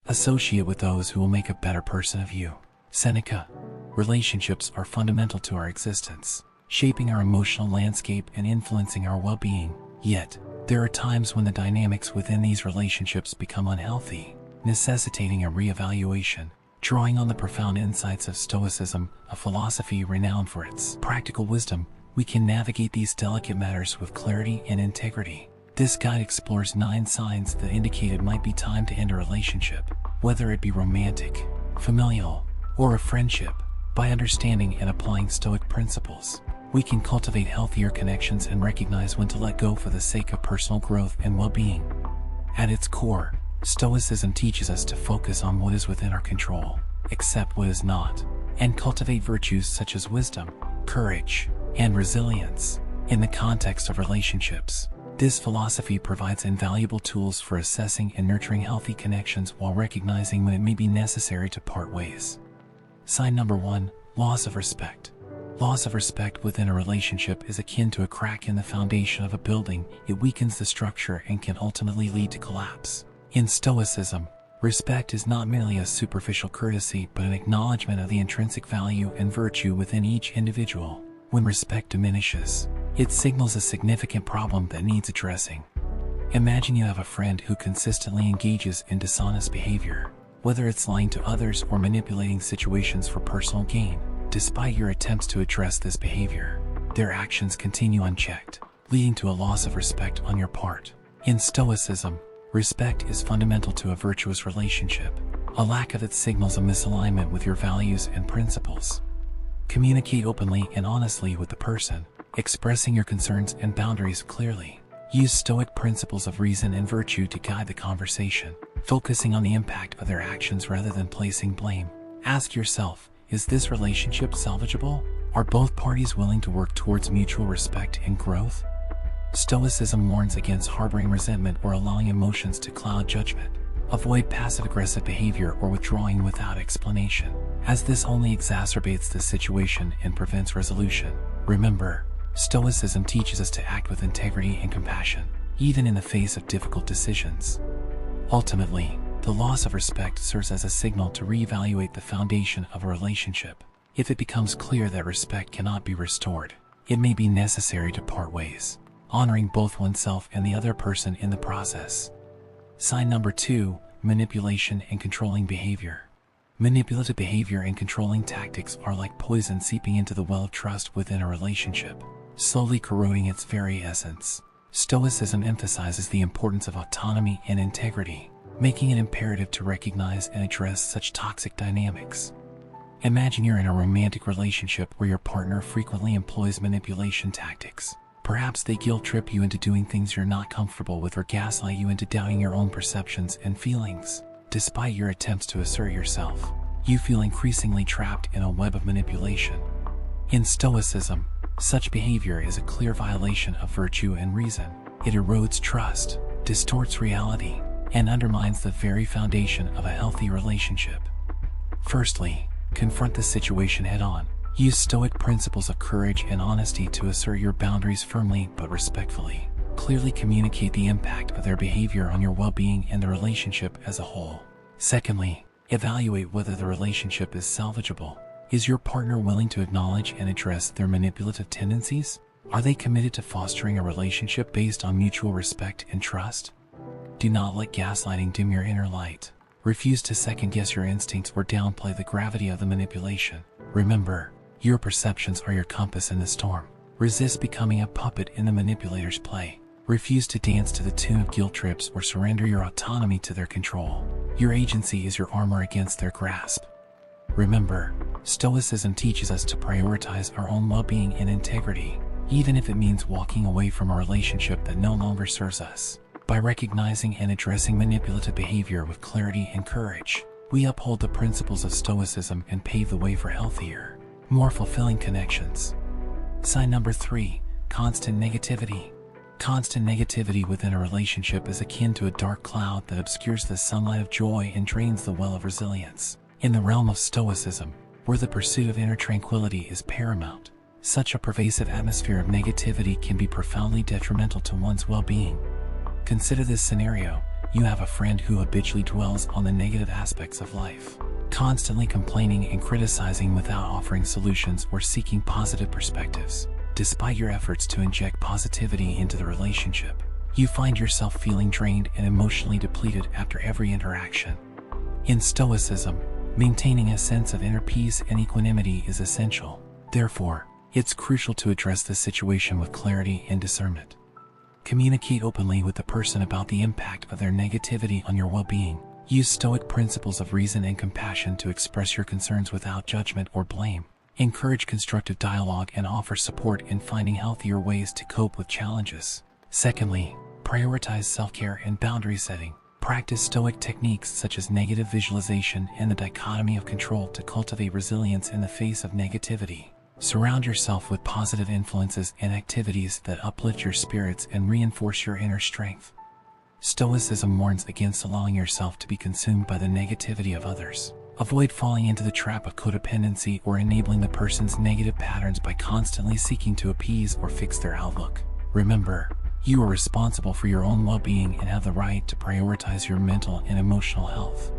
Associate with those who will make a better person of you. Seneca. Relationships are fundamental to our existence, shaping our emotional landscape and influencing our well-being. Yet, there are times when the dynamics within these relationships become unhealthy, necessitating a reevaluation. Drawing on the profound insights of Stoicism, a philosophy renowned for its practical wisdom, we can navigate these delicate matters with clarity and integrity. This guide explores 9 signs that indicate it might be time to end a relationship, whether it be romantic, familial, or a friendship. By understanding and applying Stoic principles, we can cultivate healthier connections and recognize when to let go for the sake of personal growth and well-being. At its core, Stoicism teaches us to focus on what is within our control, accept what is not, and cultivate virtues such as wisdom, courage, and resilience. In the context of relationships, this philosophy provides invaluable tools for assessing and nurturing healthy connections while recognizing when it may be necessary to part ways. Sign number 1, loss of respect. Loss of respect within a relationship is akin to a crack in the foundation of a building. It weakens the structure and can ultimately lead to collapse. In Stoicism, respect is not merely a superficial courtesy but an acknowledgement of the intrinsic value and virtue within each individual. When respect diminishes, it signals a significant problem that needs addressing. Imagine you have a friend who consistently engages in dishonest behavior, whether it's lying to others or manipulating situations for personal gain. Despite your attempts to address this behavior, their actions continue unchecked, leading to a loss of respect on your part. In Stoicism, respect is fundamental to a virtuous relationship. A lack of it signals a misalignment with your values and principles. Communicate openly and honestly with the person, expressing your concerns and boundaries clearly. Use Stoic principles of reason and virtue to guide the conversation, focusing on the impact of their actions rather than placing blame. Ask yourself, is this relationship salvageable? Are both parties willing to work towards mutual respect and growth? Stoicism warns against harboring resentment or allowing emotions to cloud judgment. Avoid passive-aggressive behavior or withdrawing without explanation, as this only exacerbates the situation and prevents resolution. Remember, Stoicism teaches us to act with integrity and compassion, even in the face of difficult decisions. Ultimately, the loss of respect serves as a signal to reevaluate the foundation of a relationship. If it becomes clear that respect cannot be restored, it may be necessary to part ways, honoring both oneself and the other person in the process. Sign number 2, manipulation and controlling behavior. Manipulative behavior and controlling tactics are like poison seeping into the well of trust within a relationship, slowly corroding its very essence. Stoicism emphasizes the importance of autonomy and integrity, making it imperative to recognize and address such toxic dynamics. Imagine you're in a romantic relationship where your partner frequently employs manipulation tactics. Perhaps they guilt-trip you into doing things you're not comfortable with or gaslight you into doubting your own perceptions and feelings. Despite your attempts to assert yourself, you feel increasingly trapped in a web of manipulation. In Stoicism, such behavior is a clear violation of virtue and reason. It erodes trust, distorts reality, and undermines the very foundation of a healthy relationship. Firstly, confront the situation head-on. Use Stoic principles of courage and honesty to assert your boundaries firmly but respectfully. Clearly communicate the impact of their behavior on your well-being and the relationship as a whole. Secondly, evaluate whether the relationship is salvageable. Is your partner willing to acknowledge and address their manipulative tendencies? Are they committed to fostering a relationship based on mutual respect and trust? Do not let gaslighting dim your inner light. Refuse to second-guess your instincts or downplay the gravity of the manipulation. Remember, your perceptions are your compass in the storm. Resist becoming a puppet in the manipulator's play. Refuse to dance to the tune of guilt trips or surrender your autonomy to their control. Your agency is your armor against their grasp. Remember, Stoicism teaches us to prioritize our own well-being and integrity, even if it means walking away from a relationship that no longer serves us. By recognizing and addressing manipulative behavior with clarity and courage, we uphold the principles of Stoicism and pave the way for healthier, more fulfilling connections. Sign number 3, constant negativity. Constant negativity within a relationship is akin to a dark cloud that obscures the sunlight of joy and drains the well of resilience. In the realm of Stoicism, where the pursuit of inner tranquility is paramount, such a pervasive atmosphere of negativity can be profoundly detrimental to one's well-being. Consider this scenario. you have a friend who habitually dwells on the negative aspects of life, constantly complaining and criticizing without offering solutions or seeking positive perspectives. Despite your efforts to inject positivity into the relationship, you find yourself feeling drained and emotionally depleted after every interaction. In Stoicism, maintaining a sense of inner peace and equanimity is essential. Therefore, it's crucial to address this situation with clarity and discernment. Communicate openly with the person about the impact of their negativity on your well-being. Use Stoic principles of reason and compassion to express your concerns without judgment or blame. Encourage constructive dialogue and offer support in finding healthier ways to cope with challenges. Secondly, prioritize self-care and boundary setting. Practice Stoic techniques such as negative visualization and the dichotomy of control to cultivate resilience in the face of negativity. Surround yourself with positive influences and activities that uplift your spirits and reinforce your inner strength. Stoicism warns against allowing yourself to be consumed by the negativity of others. Avoid falling into the trap of codependency or enabling the person's negative patterns by constantly seeking to appease or fix their outlook. Remember, you are responsible for your own well-being and have the right to prioritize your mental and emotional health.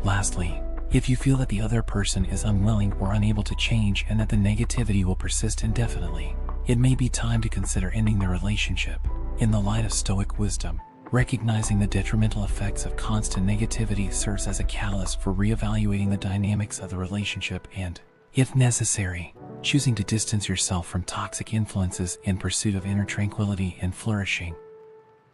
Lastly, if you feel that the other person is unwilling or unable to change and that the negativity will persist indefinitely, it may be time to consider ending the relationship. In the light of Stoic wisdom, recognizing the detrimental effects of constant negativity serves as a catalyst for reevaluating the dynamics of the relationship and, if necessary, choosing to distance yourself from toxic influences in pursuit of inner tranquility and flourishing.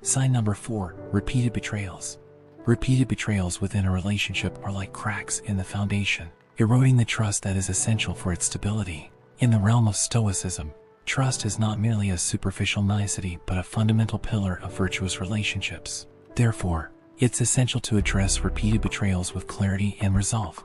Sign number 4, repeated betrayals. Repeated betrayals within a relationship are like cracks in the foundation, eroding the trust that is essential for its stability. In the realm of Stoicism, trust is not merely a superficial nicety but a fundamental pillar of virtuous relationships. Therefore, it's essential to address repeated betrayals with clarity and resolve.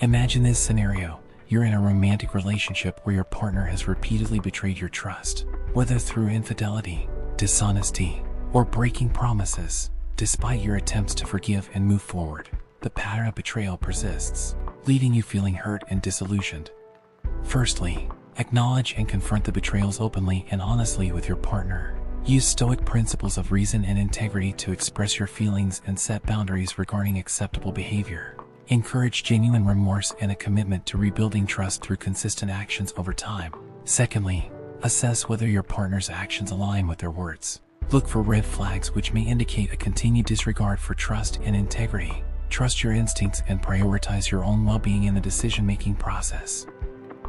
Imagine this scenario. You're in a romantic relationship where your partner has repeatedly betrayed your trust, whether through infidelity, dishonesty, or breaking promises. Despite your attempts to forgive and move forward, the pattern of betrayal persists, leaving you feeling hurt and disillusioned. Firstly, acknowledge and confront the betrayals openly and honestly with your partner. Use Stoic principles of reason and integrity to express your feelings and set boundaries regarding acceptable behavior. Encourage genuine remorse and a commitment to rebuilding trust through consistent actions over time. Secondly, assess whether your partner's actions align with their words. Look for red flags which may indicate a continued disregard for trust and integrity. Trust your instincts and prioritize your own well-being in the decision-making process.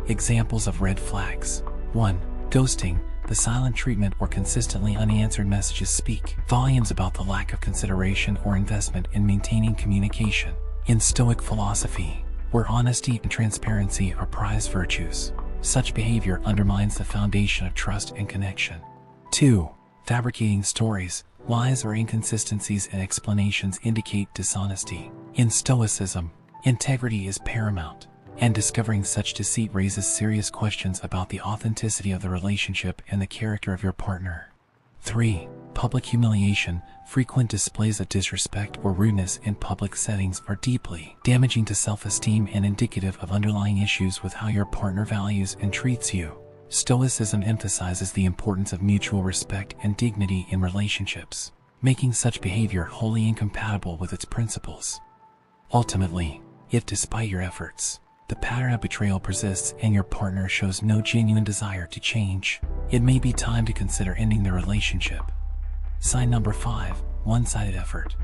Examples of red flags. 1. Ghosting. The silent treatment or consistently unanswered messages speak volumes about the lack of consideration or investment in maintaining communication. In Stoic philosophy, where honesty and transparency are prized virtues, such behavior undermines the foundation of trust and connection. 2. Fabricating stories. Lies or inconsistencies in explanations indicate dishonesty. In Stoicism, integrity is paramount, and discovering such deceit raises serious questions about the authenticity of the relationship and the character of your partner. 3. Public humiliation. Frequent displays of disrespect or rudeness in public settings are deeply damaging to self-esteem and indicative of underlying issues with how your partner values and treats you. Stoicism emphasizes the importance of mutual respect and dignity in relationships, making such behavior wholly incompatible with its principles. Ultimately, if despite your efforts, the pattern of betrayal persists and your partner shows no genuine desire to change, it may be time to consider ending the relationship. Sign number 5, one-sided effort.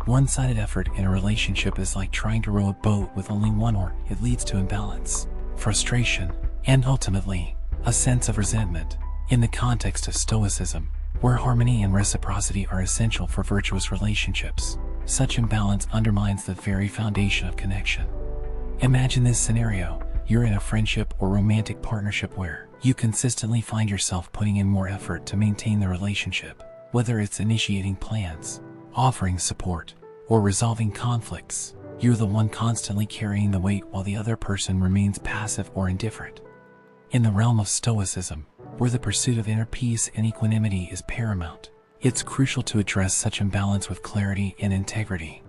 One-sided effort in a relationship is like trying to row a boat with only one oar. It leads to imbalance, frustration, and ultimately, a sense of resentment. In the context of Stoicism, where harmony and reciprocity are essential for virtuous relationships, such imbalance undermines the very foundation of connection. Imagine this scenario. You're in a friendship or romantic partnership where you consistently find yourself putting in more effort to maintain the relationship, whether it's initiating plans, offering support, or resolving conflicts. You're the one constantly carrying the weight while the other person remains passive or indifferent. In the realm of Stoicism, where the pursuit of inner peace and equanimity is paramount, it's crucial to address such imbalance with clarity and integrity.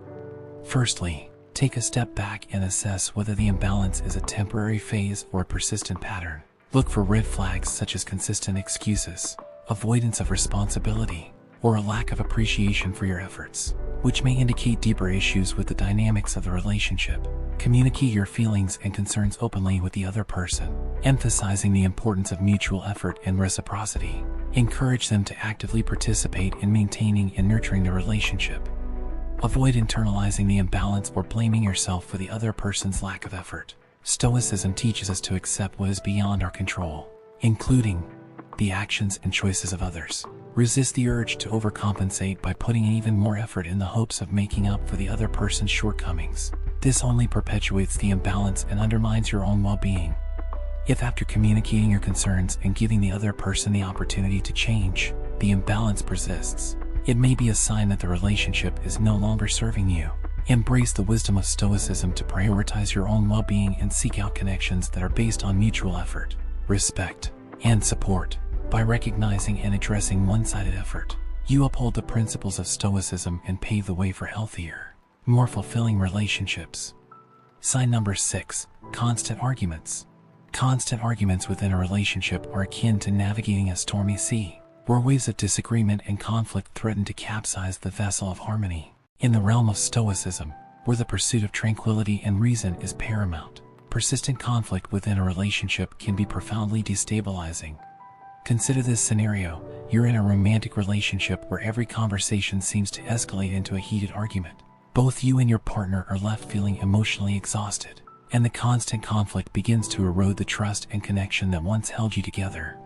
Firstly, take a step back and assess whether the imbalance is a temporary phase or a persistent pattern. Look for red flags such as consistent excuses, avoidance of responsibility, or a lack of appreciation for your efforts, which may indicate deeper issues with the dynamics of the relationship. Communicate your feelings and concerns openly with the other person, emphasizing the importance of mutual effort and reciprocity. Encourage them to actively participate in maintaining and nurturing the relationship. Avoid internalizing the imbalance or blaming yourself for the other person's lack of effort. Stoicism teaches us to accept what is beyond our control, including the actions and choices of others. Resist the urge to overcompensate by putting even more effort in the hopes of making up for the other person's shortcomings. This only perpetuates the imbalance and undermines your own well-being. If after communicating your concerns and giving the other person the opportunity to change, the imbalance persists, it may be a sign that the relationship is no longer serving you. Embrace the wisdom of Stoicism to prioritize your own well-being and seek out connections that are based on mutual effort, respect, and support. By recognizing and addressing one-sided effort, you uphold the principles of Stoicism and pave the way for healthier, more fulfilling relationships. Sign number 6. Constant arguments. Constant arguments within a relationship are akin to navigating a stormy sea, where waves of disagreement and conflict threaten to capsize the vessel of harmony. In the realm of Stoicism, where the pursuit of tranquility and reason is paramount, persistent conflict within a relationship can be profoundly destabilizing. Consider this scenario. You're in a romantic relationship where every conversation seems to escalate into a heated argument. Both you and your partner are left feeling emotionally exhausted, and the constant conflict begins to erode the trust and connection that once held you together.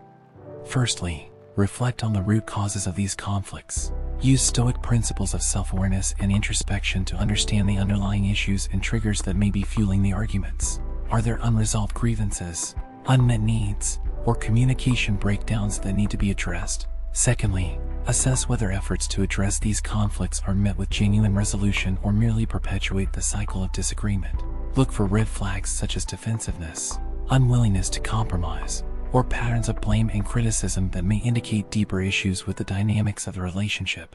Firstly, reflect on the root causes of these conflicts. Use Stoic principles of self-awareness and introspection to understand the underlying issues and triggers that may be fueling the arguments. Are there unresolved grievances, unmet needs, or communication breakdowns that need to be addressed? Secondly, assess whether efforts to address these conflicts are met with genuine resolution or merely perpetuate the cycle of disagreement. Look for red flags such as defensiveness, unwillingness to compromise, or patterns of blame and criticism that may indicate deeper issues with the dynamics of the relationship.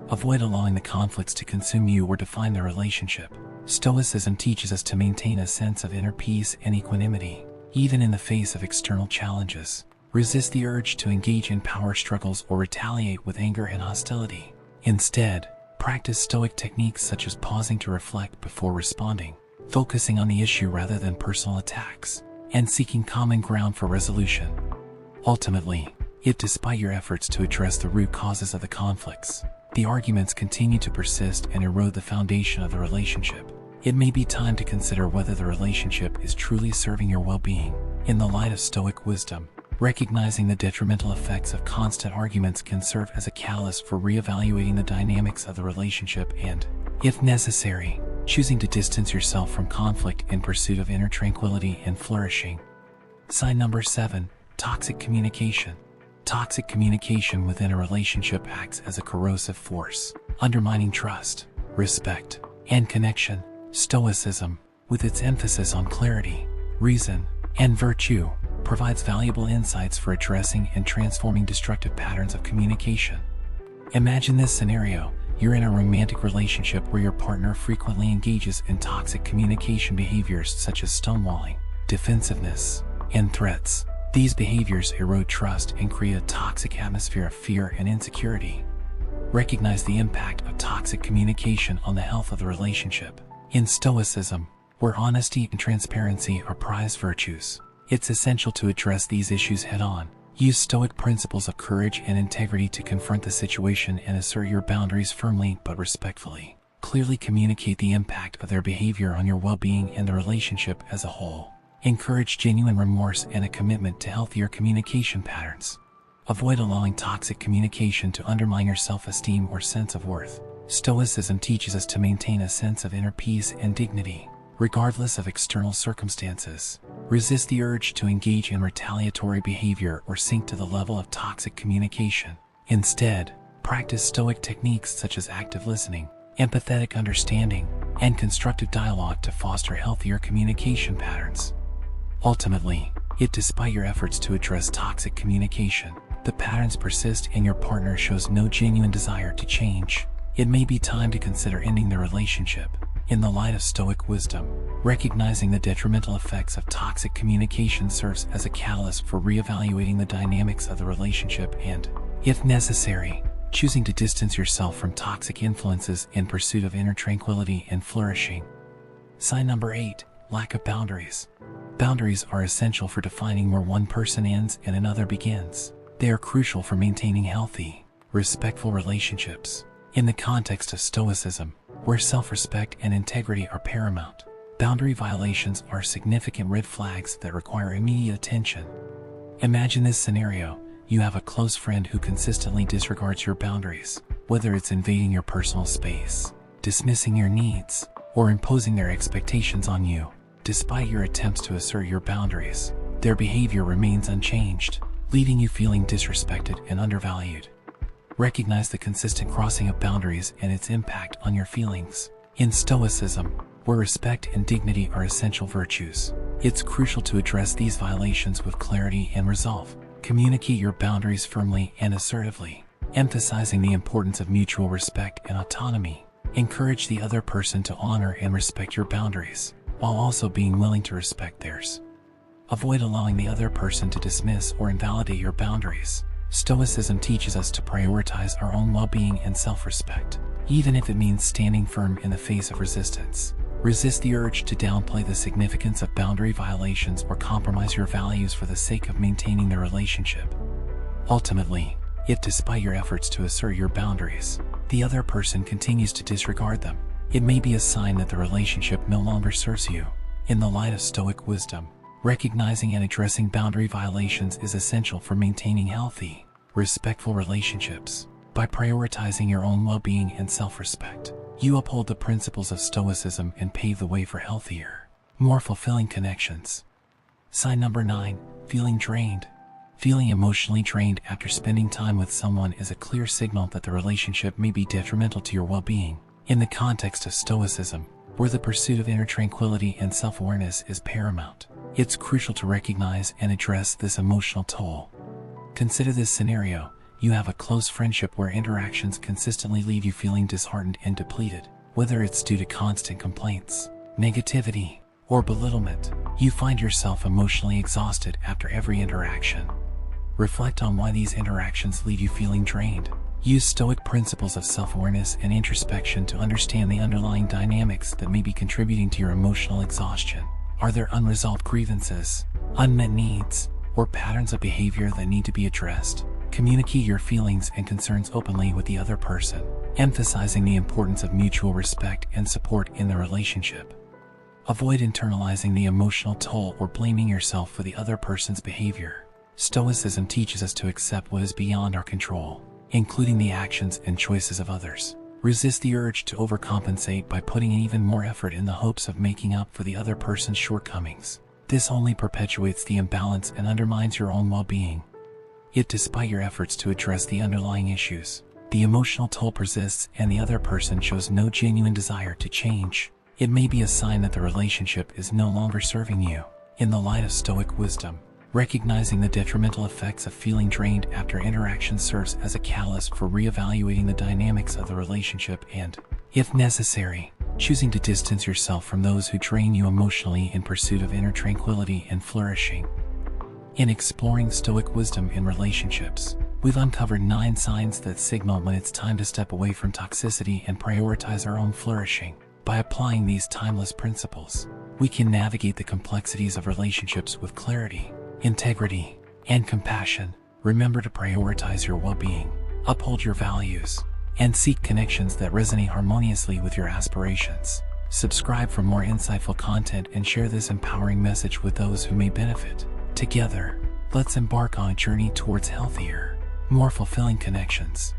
Avoid allowing the conflicts to consume you or define the relationship. Stoicism teaches us to maintain a sense of inner peace and equanimity, even in the face of external challenges. Resist the urge to engage in power struggles or retaliate with anger and hostility. Instead, practice Stoic techniques such as pausing to reflect before responding, focusing on the issue rather than personal attacks, and seeking common ground for resolution. Ultimately, if despite your efforts to address the root causes of the conflicts, the arguments continue to persist and erode the foundation of the relationship, it may be time to consider whether the relationship is truly serving your well-being. In the light of Stoic wisdom, recognizing the detrimental effects of constant arguments can serve as a catalyst for reevaluating the dynamics of the relationship and, if necessary, choosing to distance yourself from conflict in pursuit of inner tranquility and flourishing. Sign number 7. Toxic communication. Toxic communication within a relationship acts as a corrosive force, undermining trust, respect, and connection. Stoicism, with its emphasis on clarity, reason, and virtue, provides valuable insights for addressing and transforming destructive patterns of communication. Imagine this scenario. You're in a romantic relationship where your partner frequently engages in toxic communication behaviors such as stonewalling, defensiveness, and threats. These behaviors erode trust and create a toxic atmosphere of fear and insecurity. Recognize the impact of toxic communication on the health of the relationship. In Stoicism, where honesty and transparency are prized virtues, it's essential to address these issues head-on. Use Stoic principles of courage and integrity to confront the situation and assert your boundaries firmly but respectfully. Clearly communicate the impact of their behavior on your well-being and the relationship as a whole. Encourage genuine remorse and a commitment to healthier communication patterns. Avoid allowing toxic communication to undermine your self-esteem or sense of worth. Stoicism teaches us to maintain a sense of inner peace and dignity, regardless of external circumstances. Resist the urge to engage in retaliatory behavior or sink to the level of toxic communication. Instead, practice Stoic techniques such as active listening, empathetic understanding, and constructive dialogue to foster healthier communication patterns. Ultimately, if despite your efforts to address toxic communication, the patterns persist and your partner shows no genuine desire to change, it may be time to consider ending the relationship. In the light of Stoic wisdom, recognizing the detrimental effects of toxic communication serves as a catalyst for reevaluating the dynamics of the relationship and, if necessary, choosing to distance yourself from toxic influences in pursuit of inner tranquility and flourishing. Sign number 8, lack of boundaries. Boundaries are essential for defining where one person ends and another begins. They are crucial for maintaining healthy, respectful relationships. In the context of Stoicism, where self-respect and integrity are paramount, boundary violations are significant red flags that require immediate attention. Imagine this scenario. You have a close friend who consistently disregards your boundaries, whether it's invading your personal space, dismissing your needs, or imposing their expectations on you. Despite your attempts to assert your boundaries, their behavior remains unchanged, leaving you feeling disrespected and undervalued. Recognize the consistent crossing of boundaries and its impact on your feelings. In Stoicism, where respect and dignity are essential virtues, it's crucial to address these violations with clarity and resolve. Communicate your boundaries firmly and assertively, emphasizing the importance of mutual respect and autonomy. Encourage the other person to honor and respect your boundaries, while also being willing to respect theirs. Avoid allowing the other person to dismiss or invalidate your boundaries. Stoicism teaches us to prioritize our own well-being and self-respect, even if it means standing firm in the face of resistance. Resist the urge to downplay the significance of boundary violations or compromise your values for the sake of maintaining the relationship. Ultimately, if despite your efforts to assert your boundaries, the other person continues to disregard them, it may be a sign that the relationship no longer serves you. In the light of Stoic wisdom, recognizing and addressing boundary violations is essential for maintaining healthy, respectful relationships. By prioritizing your own well-being and self-respect, you uphold the principles of Stoicism and pave the way for healthier, more fulfilling connections. Sign number 9, feeling drained. Feeling emotionally drained after spending time with someone is a clear signal that the relationship may be detrimental to your well-being. In the context of Stoicism, where the pursuit of inner tranquility and self-awareness is paramount, it's crucial to recognize and address this emotional toll. Consider this scenario. You have a close friendship where interactions consistently leave you feeling disheartened and depleted. Whether it's due to constant complaints, negativity, or belittlement, you find yourself emotionally exhausted after every interaction. Reflect on why these interactions leave you feeling drained. Use Stoic principles of self-awareness and introspection to understand the underlying dynamics that may be contributing to your emotional exhaustion. Are there unresolved grievances, unmet needs, or patterns of behavior that need to be addressed? Communicate your feelings and concerns openly with the other person, emphasizing the importance of mutual respect and support in the relationship. Avoid internalizing the emotional toll or blaming yourself for the other person's behavior. Stoicism teaches us to accept what is beyond our control, including the actions and choices of others. Resist the urge to overcompensate by putting even more effort in the hopes of making up for the other person's shortcomings. This only perpetuates the imbalance and undermines your own well-being. Yet despite your efforts to address the underlying issues, the emotional toll persists and the other person shows no genuine desire to change. It may be a sign that the relationship is no longer serving you. In the light of Stoic wisdom, recognizing the detrimental effects of feeling drained after interaction serves as a catalyst for reevaluating the dynamics of the relationship and, if necessary, choosing to distance yourself from those who drain you emotionally in pursuit of inner tranquility and flourishing. In exploring Stoic wisdom in relationships, we've uncovered 9 signs that signal when it's time to step away from toxicity and prioritize our own flourishing. By applying these timeless principles, we can navigate the complexities of relationships with clarity, integrity, and compassion. Remember to prioritize your well-being, uphold your values, and seek connections that resonate harmoniously with your aspirations. Subscribe for more insightful content and share this empowering message with those who may benefit. Together, let's embark on a journey towards healthier, more fulfilling connections.